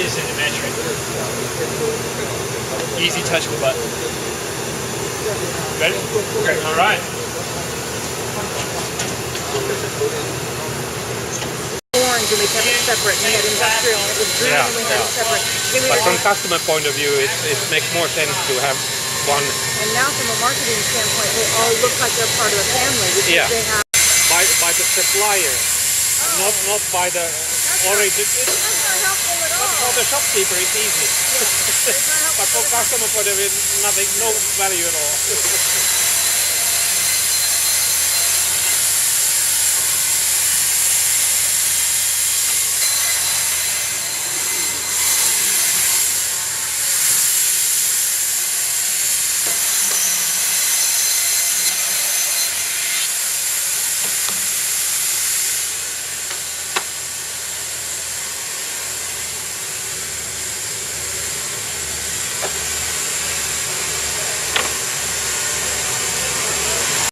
is in the metric. Easy touch of a button. Ready? Okay. All right. Orange and we kept it separate. We had industrial and it was green and we had it separate. But from customer point of view, it makes more sense to have one. And now from a marketing standpoint, they all look like they're part of a family because they have by the supplier, not by the origin. That's not helpful at all. For the shopkeeper, it's easy. It's not helpful. But for customer point of view, nothing, no value at all.